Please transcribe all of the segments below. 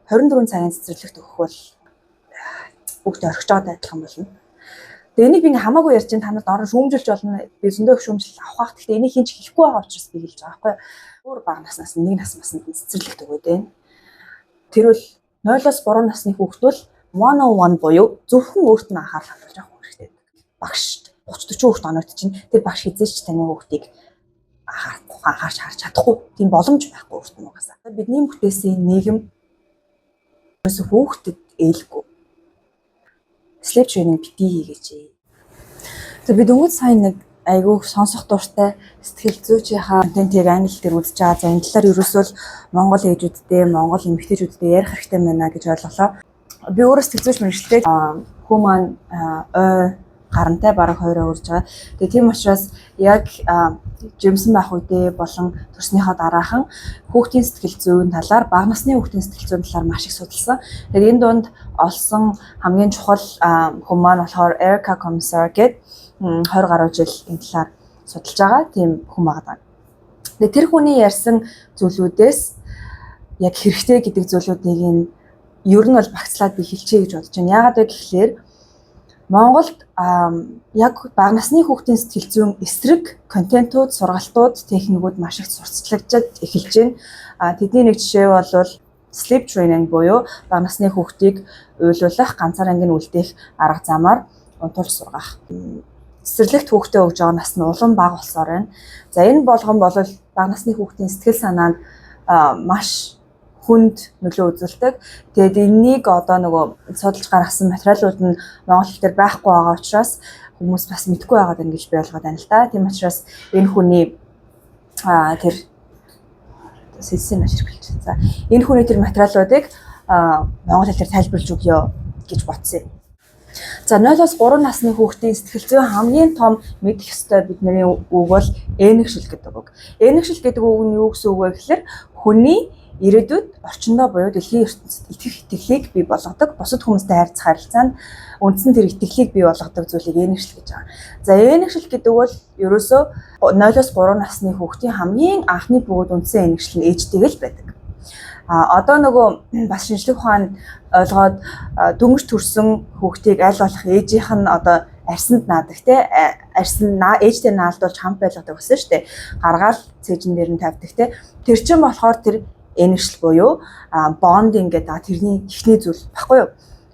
24 цагийн цэцэрлэгт өгөх бол бүгд орхиж байгаа адилхан болно. Тэгээ энийг би ингээ хамаагүй ярьж чинь та нарт орон шүүмжилж болно. Би зөндөө шүүмжил авах байх. Гэхдээ энийг хинч хэлэхгүй байгаа учраас би хэлж байгаа байхгүй. Өөр бага наснаас нэг нас наснд цэцэрлэгт өгөөд байна. Тэр бол 0-оос 3 насны хүүхдүүл 101 буюу зөвхөн өөрт нь анхаарал хандуулж авах хэрэгтэй. Багш 30-40 хүүхд оноод чинь тэр багш хизээч таны хүүхдийг анхаарч харж чадахгүй тийм боломж байхгүй өөрт нь угаасаа. Бидний бүтээсэн нийгэм хүүхдэд ээлгүй. Sleep training битгий хийгээч. За би дөнгөж сайн нэг айгүй сонсох дуртай сэтгэл зүйчийнхаа контентийг англи дээр үзэж байгаа. За энэ талаар ерөөсөө Монгол ээжүүдтэй, Монгол эмэгтэйчүүдтэй ярих хэрэгтэй байна гэж ойлголоо. Би өөрөө сэтгэл зүйч мэргэжилтэй хүү маань гарантай бараг 2 өрж байгаа. Тэгээ тийм учраас яг жимсэн байх үедээ болон төрснийхөө дараахан хүүхдийн сэтгэл зүйн талаар, бага насны хүүхдийн сэтгэл зүйн талаар маш их судалсан. Тэгээд энэ дунд олсон хамгийн чухал хүн маань болохоор Erica Komisar гэдэг 20 гаруй жил энэ талаар судалж байгаа тийм хүн байгаа. Тэгээд тэр хүний ярьсан зүйлүүдээс яг хэрэгтэй гэдэг зүйлүүдийг нь ер нь бол багцлаад би хэлчихье гэж бодож байна. Яагаад вэ гэхлээр Монголд яг бага насны хүүхдийн сэтгэл зүйн эсрэг контентууд, сургалтууд, техникүүд маш их сурталчилагдаж эхэлж байна. Тэдний нэг жишээ бол sleep training буюу бага насны хүүхдийг уйлуулах, ганцаар ангийн үлдээх арга замаар унтуулж сургах. Цэцэрлэгт хүүхдээ өгж байгаа нас нь улам бага болсоор байна. За энэ болгон бол бага насны хүүхдийн сэтгэл санаанд маш хүнд нөлөө үзүүлдэг. Тэгээд энэнийг одоо нөгөө судалж гаргасан материалууд нь монгол хэлээр байхгүй байгаа учраас хүмүүс бас мэдэхгүй байгаад байна гэж би ойлгоод байна л да. Тийм учраас энэ хүний тэр сэсийн ашиглаж. За энэ хүний тэр материалуудыг монгол хэлээр тайлбарлаж өгье гэж бодсон юм. За 0-оос 3 насны хүүхдийн сэтгэл зүйн хамгийн том мэдэх ёстой бидний үг бол энэгшил гэдэг үг. Энэгшил гэдэг үг нь юу гэсэн үг вэ гэхээр хүний ирээдүйд орчиндөө буюу дэлхийн ертөнцид итгэх итгэлийг бий болгодог, бусад хүмүүстэй харьцах харилцаанд үндсэн тэр итгэлийг бий болгодог зүйлийг энэгшил гэж байгаа. За энэгшил гэдэг бол ерөөсөө 0-оос 3 насны хүүхдийн хамгийн анхны бөгөөд үндсэн энэгшил нь ээжтэйг л байдаг. Одоо нөгөө бас шинжлэх ухаанд ойлгоод дөнгөж төрсэн хүүхдийг аль болох ээжийнх нь одоо арьсанд наадаг те арьсан ээжтэй наалдуулж хамт байлгадаг гэсэн шүү дээ. Гаргаал цэжин дээр нь тавьдаг те. Тэр чинь болохоор тэр энэгшил буюу bonding гэдэг тэрний ихний зүйл баггүй юу.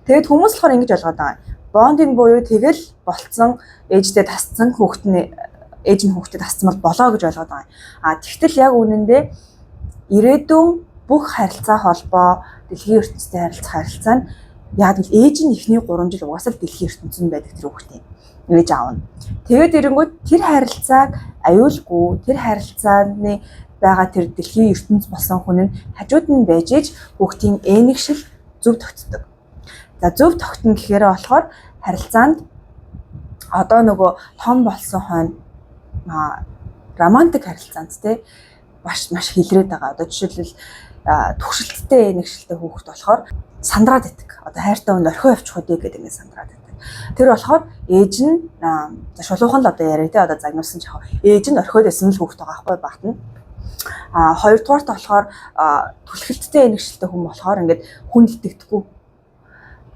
Тэгэд хүмүүс болохоор ингэж ойлгоод байгаа. Bonding буюу тэгэл болцсон ээжтэй тасцсан хүүхэд нь ээж нь хүүхдэд тасцсан болоо гэж ойлгоод байгаа. Тэгтэл яг үнэндээ ирээдүйн бүх харилцаа холбоо дэлхийн ертөнцтэй харилцах харилцаа нь яг л ээж нь ихний 3 жил угаасаа дэлхийн ертөнцөнд байдаг тэр хүүхдийн ээж аав нь. Тэгээд ирэнгүүт тэр харилцааг аюулгүй тэр харилцааны байгаа тэр дэлхийн ертөнц болсон хүн нь хажууд нь байж иж хүүхдийн энэгшил зөв тогтдог. За зөв тогтно гэхээр болохоор харилцаанд одоо нөгөө том болсон хойно романтик харилцаанд те маш хилрээд байгаа. Одоо жишээлбэл төгшөлттэй энэгшилтэй хүүхэд болохоор сандраад идэг. Одоо хайртай хүнд орхио явчих үдэ гэдэг ингэ сандраад идэг. Тэр болохоор ээж нь шулуухан л одоо яриа те одоо загнуулсан жахаа. Ээж нь орхиод байсан л хүүхэд байгаа байхгүй багт нь. Хоёрдугаарт болохоор түлхэлттэй энэгшилтэй хүн болохоор ингээд хүнд итгэдэггүй.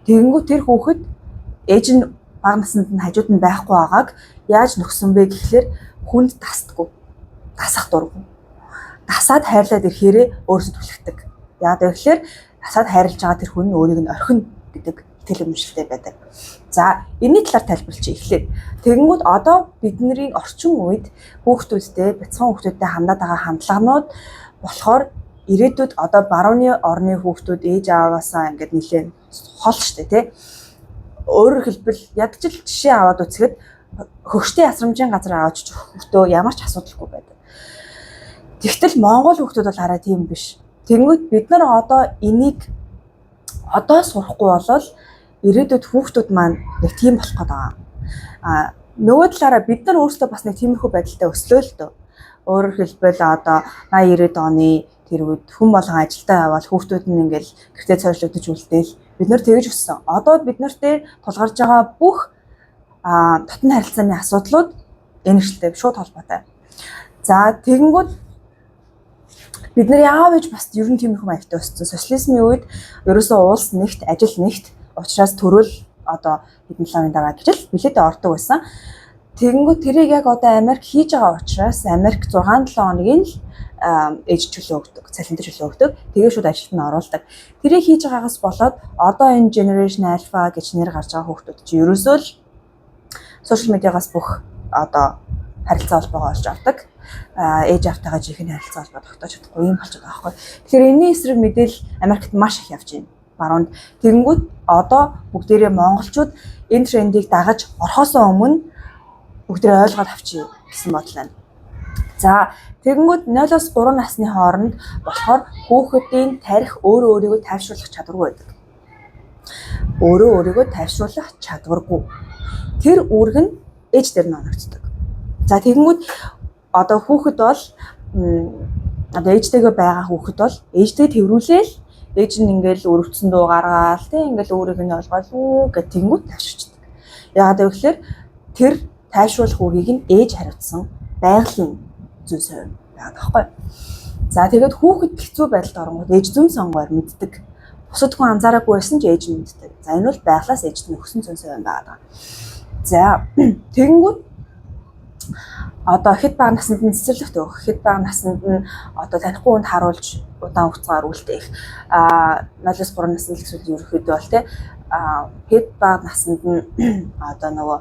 Тэгэнгүүт тэр хүүхэд ээж нь бага наснд нь хажууд нь байхгүй байгааг яаж нөхсөн бэ гэхлээр хүнд тасдаггүй. Тасах дурггүй. Тасаад хайрлаад ирэхээрээ өөрсдөө түлхдэг. Яагаад гэвэл тасаад хайрлаж байгаа тэр хүн өөрийг нь орхино гэдэг итгэл үнэмшилтэй байдаг. За энэний талаар тайлбарлчих эхлэв. Тэгэнгүүт одоо бидний орчин үед хүүхдүүдтэй, бяцхан хүүхдүүдтэй хандаад байгаа хандлаганууд болохоор ирээдүйд одоо барууны орны хүүхдүүд ээж аваасаа ингээд нэлээд хол штэ тий. Өөрөөр хэлбэл ядчил жишээ аваад үзэхэд хөгштэй асрамжийн газар аваач хүүхдөө ямар ч асуудалгүй байдаг. Тэгтэл Монгол хүүхдүүд бол арай тийм биш. Тэнгүүт бид нар одоо энийг одоо сурахгүй болол ирээдүйд хүүхдүүд маань нэг тийм болох гээд байгаа. Нөгөө талаараа бид нар өөрсдөө бас нэг тиймэрхүү байдалтай өслөө л дөө. Өөрөөр хэлбэл одоо 80 90 оны тэр үед хүн болгон ажилдаа явбал хүүхдүүд нь ингээл гэртээ цойрлогдож үлдээл бид нар тэгж өссөн. Одоо бид нартэй тулгарч байгаа бүх дотн харилцааны асуудлууд энэгшилтэй шууд холбоотой. За тэгэнгүүт Бид нар яав гэж бас ер нь тиймэрхүү маягтай өссөн. Социализмын үед ерөөсөө улс нэгт, ажил нэгт учраас төрөл одоо хэдэн жилийн дараа гэж л билетээ ордог байсан. Тэгэнгүүт тэрийг яг одоо Америк хийж байгаа учраас Америк 6-7 хоногийн л ээж чөлөө өгдөг, цалинтай чөлөө өгдөг. Тэгээ шууд ажилд нь оруулдаг. Тэрийг хийж байгаагаас болоод одоо энэ Generation Alpha гэж нэр гарч байгаа хүүхдүүд чи ерөөсөө л сошиал медиагаас бүх одоо харилцаа холбоогоо олж авдаг. Ээж автайгаа жинхэнэ харилцаа холбоо тогтоож чадахгүй юм болчиход байгаа байхгүй. Тэгэхээр энэний эсрэг мэдээлэл Америкт маш их явж байна. Баруунд тэгэнгүүт одоо бүгдээрээ монголчууд энэ трендийг дагаж орхосоо өмнө бүгдээ ойлгоод авчий гэсэн бодол байна. За тэгэнгүүт 0-3 насны хооронд болохоор хүүхдийн тарих өөрөө өөрийгөө тайвшруулах чадваргүй байдаг. Өөрөө өөрийгөө тайвшруулах чадваргүй. Тэр үүрэг нь ээж дээр нь оногддог. За тэгэнгүүт одоо хүүхэд бол одоо ээжтэйгээ байгаа хүүхэд бол ээжтэй тэрвүүлээл ээж нь ингээл өрөвцөн дуу гаргаал тийм ингээл өөрийг нь олгоол гэх тэгэнгүүт тайвширчдаг. Яагаад гэвэл тэр тайвшруулах үгийг нь ээж хариуцсан байгалийн зүй совь байгаа байхгүй. За тэгээд хүүхэд хэцүү байдалд оронгууд ээж зүн сонгоор мэддэг. Бусад хүн анзаараагүй байсан ч ээж нь мэддэг. За энэ бол байглаас ээжд нь өгсөн зүй совь байгаа. За тэгэнгүүт одоо хэд бага наснд нь цэцэрлэгт өгөх, хэд бага наснд нь одоо танихгүй хүнд харуулж удаан хугацаагаар үлдээх 0-3 насны гэсэн ерөөхдөө бол хэд бага наснд нь одоо нөгөө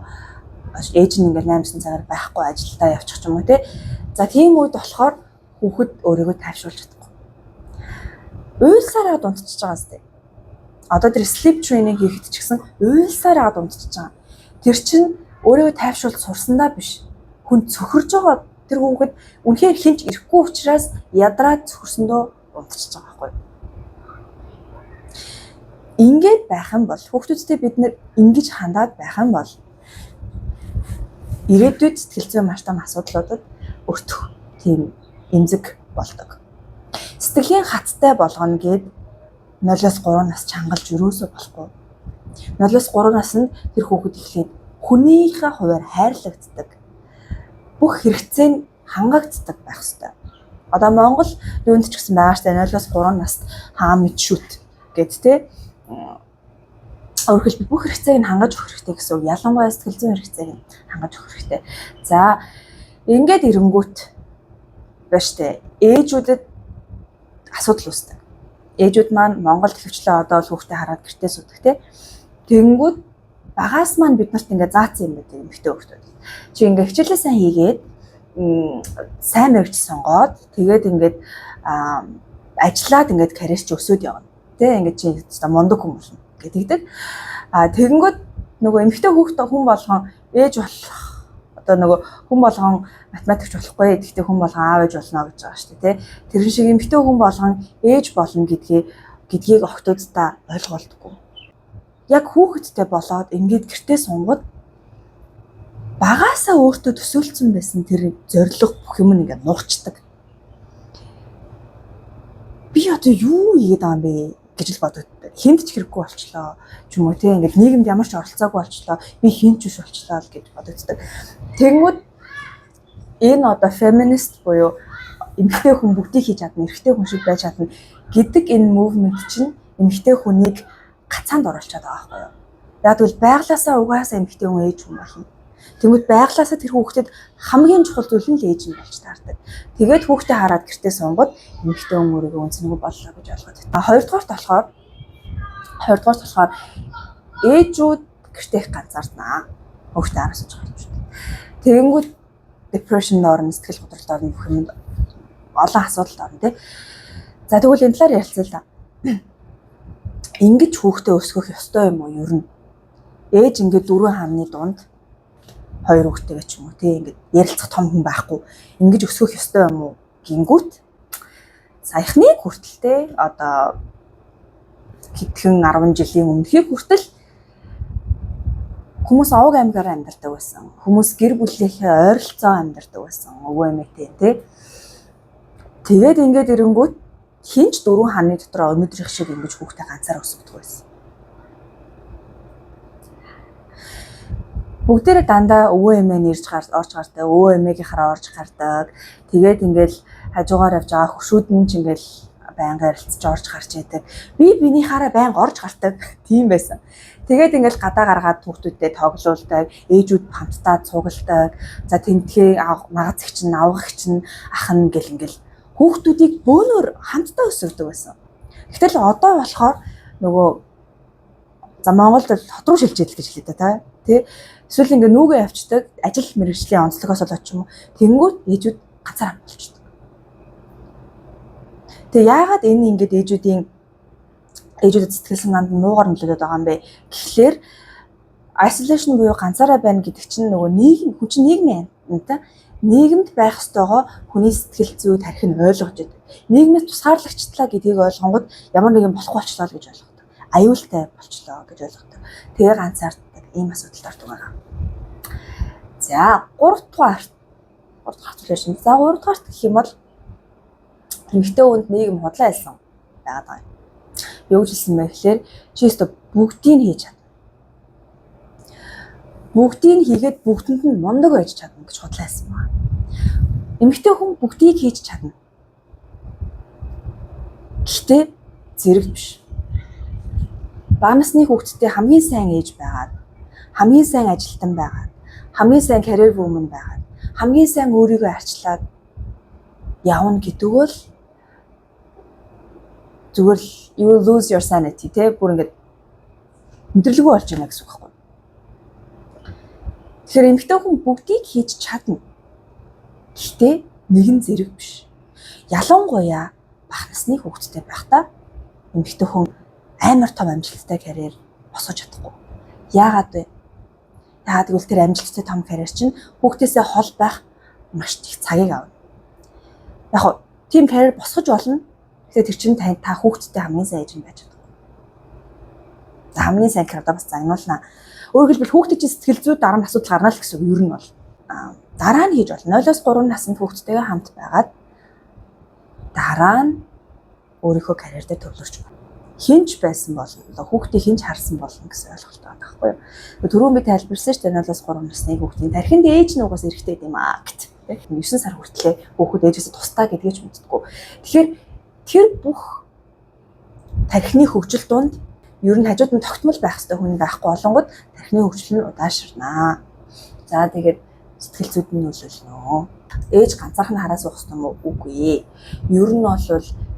ээж нь ингээл 8-9 цагаар байхгүй ажилдаа явчих ч юм уу тий. За тийм үед болохоор хүүхэд өөрийгөө тайвшруулж чадахгүй. Уйлсараад унтчихж байгаа зү. Одоо тэр sleep training хийхэд ч гэсэн уйлсараад унтчихж байгаа. Тэр чинь өөрийгөө тайвшруулж сурсандаа биш. Хүн цөхөрж байгаа тэр хүүхэд үнэхээр хинч ирэхгүй учраас ядраад цөхөрсөндөө унтчихж байгаа байхгүй. Ингээд байх юм бол хүүхдүүдтэй бид нэр ингэж хандаад байх юм бол ирээдүйд сэтгэл зүйн маш том асуудлуудад өртөх тийм эмзэг болдог. Сэтгэлийн хаттай болгоно гэд 0-3 нас чангалж юусоо болохгүй. 0-3 наснд тэр хүүхэд эхлээд хүнийхээ хуваар хайрлагддаг. Бүх хэрэгцээ нь хангагддаг байх ёстой. Одоо Монгол юунд ч гэсэн байгаа штэ 0-3 наст хаа мэд шүт гэд тэ өөрөлд бүх хэрэгцээг нь хангаж өгөх хэрэгтэй гэсэн үг. Ялангуяа сэтгэл зүйн хэрэгцээг нь хангаж өгөх хэрэгтэй. За ингээд ирэнгүүт байна штэ. Ээжүүдэд асуудал үүсдэг. Ээжүүд маань Монгол төлөвчлөө одоо л хүүхдээ хараад гэртээ суудаг те. Тэгэнгүүт багаас маань бид нарт ингээд заасан юм байдаг эмэгтэй хүүхдүүд. Чи ингээд хичээлээ сайн хийгээд сайн мэрэгч сонгоод тэгээд ингээд ажиллаад ингээд карьерч өсөд явна. Тэ ингээд чи одоо мундаг хүн болно гэдэг. Тэгэнгүүт нөгөө эмэгтэй хүн болгон ээж болох одоо нөгөө хүн болгон математикч болохгүй гэхдээ хүн болгон аав ээж болно гэж байгаа шүү дээ. Тэр шиг эмэгтэй хүн болгон ээж болно гэдгийг охтуудтай ойлгуулдаггүй. Яг хүүхэдтэй болоод ингээд гэртээ сунгууд багаасаа өөртөө төсөөлсөн байсан тэр зориг бүх юм ингээд нуучдаг. Би одоо юу хийгээд байгаа юм бэ гэж л боддог. Хинт ч хэрэггүй болчлоо ч юм уу те ингээд нийгэмд ямар ч оролцоогүй болчлоо. Би хинт ч биш болчлоо л гэж боддог. Тэнгүүд энэ одоо феминист буюу эмэгтэй хүн бүгдийг хийж чадна, эрэгтэй хүн шиг байж чадна гэдэг энэ мувмент чинь эмэгтэй хүнийг гацаанд оруулчихад байгаа байхгүй юу? Яг тэгвэл байглаасаа угаасаа эмэгтэй хүн ээж хүн болно. Тэнгүүд байглаасаа тэр хүүхдэд хамгийн чухал зүйл нь л ээж юм болж таардаг. Тэгээд хүүхдээ хараад гэртээ сунгууд эмэгтэй хүн өөрийгөө үнцэнгүй боллоо гэж ойлгоод байна. Хоёрдугаарт болохоор ээжүүд гэртээ их ганцаарднаа. Хүүхдээ араас нь байгаа юм шүү дээ. Тэгэнгүүт depression орно, сэтгэл готролд орно бүх юм олон асуудалд орно тий. За тэгвэл энэ талаар ярилцъя л да. Ингэж хүүхдээ өсгөх ёстой юм уу ер нь? Ээж ингээд 4 хааны дунд 2 хүүхдтэйгээ ч юм уу тий ингээд ярилцах том хүн байхгүй. Ингэж өсгөх ёстой юм уу гингүүт саяхны хүртэлтэй одоо хэдхэн 10 жилийн өмнөхийг хүртэл хүмүүс овог аймгаар амьдардаг байсан. Хүмүүс гэр бүлийнхээ ойролцоо амьдардаг байсан. Өвөө эмээтэй тий. Тэгээд ингээд ирэнгүүт хинч 4 хааны дотор өнөөдрийнх шиг ингэж хүүхдээ ганцаар өсгдөг байсан. Бүгдээрээ дандаа өвөө эмээ нэрж орж гардаг, өвөө эмээгийнхаараа орж гардаг. Тэгээд ингээл хажуугаар явж байгаа хөшүүд нь ч ингээл байнга ярилцж орж гарч идэг. Бинийхаараа байнга орж гардаг. Тийм байсан. Тэгээд ингээл гадаа гаргаад хүүхдүүдтэй тоглоулдаг, ээжүүд хамтдаа цугладаг. За тентхээ магацэг чинь, авгах чинь, ах нь ингээл хүүхдүүдийг бөөнөр хамтдаа өсгөдөг байсан. Гэтэл одоо болохоор нөгөө за Монголд хот руу шилжээл гэж хэлээ та тий. Эсвэл ингээ нүгөө явцдаг, ажил мэргэжлийн онцлогоос болоод ч юм уу. Тэнгүүт ээжүүд ганцаар хамталчихдаг. Тэгээ яагаад энэ ингээд ээжүүдэд сэтгэл санаанд нуугаар нөлөөлөд байгаа юм бэ? Тэгэхээр isolation буюу ганцаараа байна гэдэг чинь нөгөө хүн чинь нийгмийн амьтан нийгэмд байх ёстойгоо хүний сэтгэл зүй тархин ойлгож байдаг. Нийгмээс тусгаарлагчлаа гэдгийг ойлгонгод ямар нэгэн болохгүй болчлоо гэж ойлгодог. Аюултай болчлоо гэж ойлгодог. Тэгээ ганцаардаг ийм асуудалд ордог байгаа. За 3 дугаар isolation. За 3 дугаарт гэх юм бол эмэгтэй хүнд нийгэм худлаа хэлсэн байгаад байгаа юм. Юу гэж хэлсэн бэ гэхээр чи өөртөө бүгдийг хийж чадна. Бүгдийг хийгээд бүгдэнд нь мундаг байж чадна гэж худлаа хэлсэн байна. Эмэгтэй хүн бүгдийг хийж чадна. Гэхдээ зэрэг биш. Бага насны хүүхэдтэй хамгийн сайн ээж байгаад, хамгийн сайн ажилтан байгаад, хамгийн сайн career woman байгаад, хамгийн сайн өөрийгөө арчлаад явна гэдэг бол зүгээр л you will lose your sanity те бүр ингээд мэдрэлгүй болж байна гэсэн үг байхгүй. Тэгэхээр эмэгтэй хүн бүгдийг хийж чадна. Гэхдээ нэгэн зэрэг биш. Ялангуяа бага насны хүүхэдтэй байхдаа эмэгтэй хүн амар том амжилттай карьер босгож чадахгүй. Яагаад вэ? Яагаад гэвэл тэр амжилттай том карьер чинь хүүхдээсээ хол байх маш их цагийг авна. Яг хөө тийм карьер босгож болно. Тэгэхээр тэр чинь та хүүхдтэй хамгийн сайн ээж нь байж чаддаг. За хамгийн сайн карьер бас загнуулна. Өөрөөр хэлбэл хүүхдэд чинь сэтгэл зүй дараа нь асуудал гарна л гэсэн үг. Ер нь бол дараа нь хийж болно. 0-3 наснд хүүхдтэйгээ хамт байгаад дараа нь өөрийнхөө карьер дээр төвлөрч байна. Хинч байсан болно. Хүүхдийг хинч харсан болно гэсэн ойлголт байгаа байхгүй юу? Түрүүн би тайлбарласан шүү дээ 0-3 насны хүүхдийн тархинд ээж нь угаас эрэхтэй юм аа гэт. 9 сар хүртлээр хүүхэд ээжээс тусдаа гэдгийг ч мэддэггүй. Тэгэхээр тэр бүх тархины хөгжил донд ер нь хажууд нь тогтмол байх хэрэгтэй хүн байхгүй болонгод тархины хөгжил нь удаашрнаа. За тэгээд сэтгэл зүйд нь нөлөөлнө. Ээж ганцаархан хараа суух юм уу? Үгүй. Ер нь бол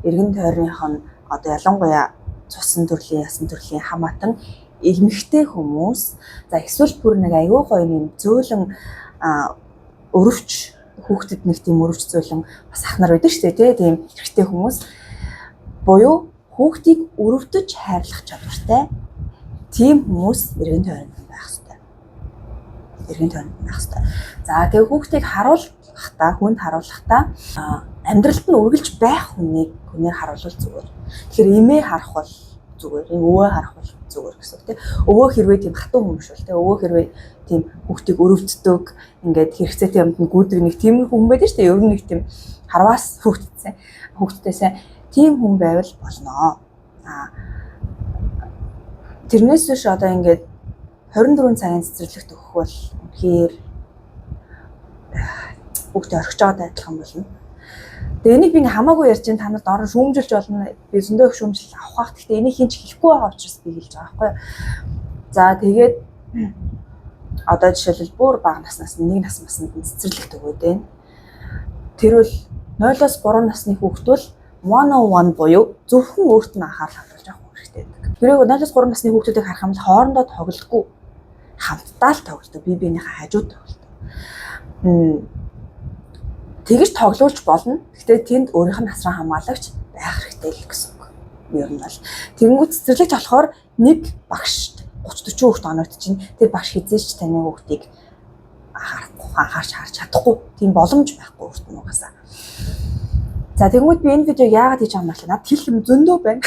эргэн тойрных нь одоо ялангуяа цусан төрлийн, ясан төрлийн хамаатан эмэгтэй хүмүүс за эсвэл бүр нэг аюу гоё юм зөөлөн өрөвч хүүхдэд нэг тийм өрөвч зөөлөн бас ах нар байдаг шүү дээ тийм эрэгтэй хүмүүс буюу хүүхдийг өрөвдөж хайрлах чадвартай тийм хүмүүс эргэн тойронд байх хэрэгтэй. Эргэн тойронд байх хэрэгтэй. За тэгээ хүүхдийг харуулахдаа хүнд харуулахдаа амьдралд нь үргэлж байх хүнээр харуулвал зүгээр. Тэгэхээр эмээ харах бол зүгээр, өвөө харах бол зүгээр гэсэн үг тийм. Өвөө хэрвээ тийм хатуу хүн биш бол тийм өвөө хэрвээ тийм хүүхдийг өрөвддөг ингээд хэрэгцээтэй юмд нь гүйдэг нэг тийм хүн байдаг шүү дээ. Ер нь нэг тийм харваас хүүхдтэйсэн тийм хүн байвал болно. Тэрнээс биш одоо ингээд 24 цагийн цэцэрлэгт өгөх бол үнэхээр хүүхдээ орхиж байгаатай адилхан болно. Тэгээ энийг би ингээ хамаагүй ярьж ин танад орон шүүмжилж болно. Би зөндөө их шүүмжил авах байх. Гэхдээ энийг хинч хэлэхгүй байгаа учраас би хэлж байгаа байхгүй юу. За тэгээд одоо жишээлбэл бүр бага наснаас нэг наснд цэцэрлэгт өгөөд байна. Тэр бол 0-3 насны хүүхэд бол 101 буюу зөвхөн өөрт нь анхаарал хандуулж авах хэрэгтэй байдаг. Тэрийг 0-3 насны хүүхдүүдийг харах юм бол хоорондоо тоглодоггүй хамтдаа л тоглодог. Бие биенийхээ хажууд тоглодог. Тэгж тоглуулж болно. Гэхдээ тэнд өөрийнх нь насран хамгаалагч байх хэрэгтэй л гэсэн үг. Ер нь бол тэгэнгүүт цэцэрлэгч болохоор нэг багш 30-40 хүүхэд оноод чинь тэр багш хизээч таны хүүхдийг анхаарч харж чадахгүй. Тийм боломж байхгүй өөрт нь угаасаа. За тэгвэл би энэ видеог яагаад хийж байгаа юм бэ? Над хэлэх юм зөндөө байна.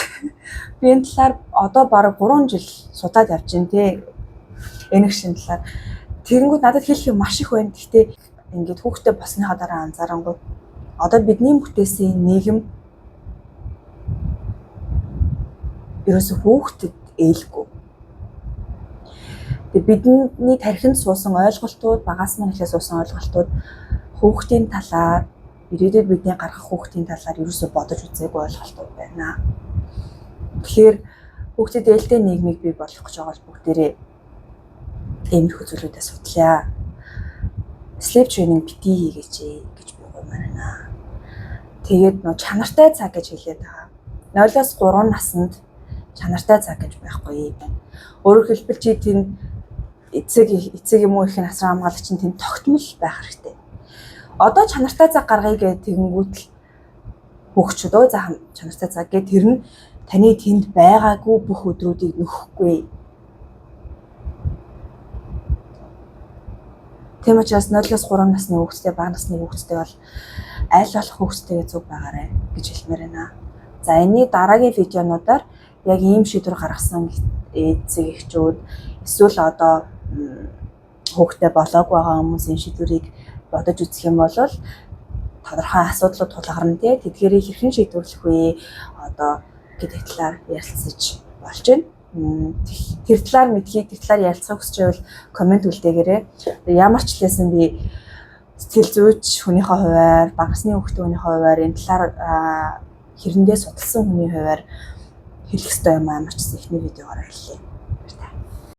Би энэ талаар одоо бараг 3 жил судаад явж байна те. Энэ шин талаар. Тэгэнгүүт надад хэлэх юм маш их байна. Гэхдээ ингээд хүүхдээ босныхаа дараа анзаарангууд одоо бидний бүтээсэн нийгэм ерөөсө хүүхдэд ээлгүй. Тэгээ бидний тархинд суусан ойлголтууд, багаас мань ихээс суусан ойлголтууд хүүхдийн талаар, ирээдүйд бидний гаргах хүүхдийн талаар ерөөсөө бодож үзээгүй ойлголтууд байна. Тэгэхээр хүүхдэд ээлтэй нийгмийг бий болгох гэж байгаа бол бүгдээрээ иймэрхүү зүйлүүдээ судлаа. Sleep training бити хийгээч гэж би гоморно. Тэгээд нөө чанартай цаг гэж хэлээд байгаа. 0-3 наснд чанартай цаг гэж байхгүй байна. Өөрөөр хэлбэл чи тийм эцэг юм уу их насран хамгаалагч нь тийм тогтмол байх хэрэгтэй. Одоо чанартай цаг гаргая гэх тэгэнгүүт л хөгчөд өө за чанартай цаг гэх тэр нь таны тэнд байгаагүй бүх өдрүүдийг нөхөхгүй. Тийм учраас 0-3 насны хүүхэдтэй, бага насны хүүхэдтэй бол аль болох хүүхэдтэйгээ зүг байгаарай гэж хэлмээр байна. За энэний дараагийн видеонуудаар яг ийм шийдвэр гаргасан эцэг эхчүүд эсвэл одоо хүүхэдтэй болоогүй байгаа хүмүүсийн шийдвэрийг бодож үзэх юм бол тодорхой асуудлууд тулгарна тий. Тэдгээрийг хэрхэн шийдвэрлэх вэ? Одоо гэдэг талаар ярилцаж болж байна. Тэр талаар мэдхийг, тэр талаар ярилцахыг хүсч байвал комент үлдээгээрэй. Ямар ч хэлсэн би сэтгэл зүйч хүнийхээ хувьар, багасны хүүхдийн хүнийхээ хувьар энэ талаар хэрэндээ судалсан хүний хувьар хэлэх ёстой юм амар ч ихний видеогоор хэллээ.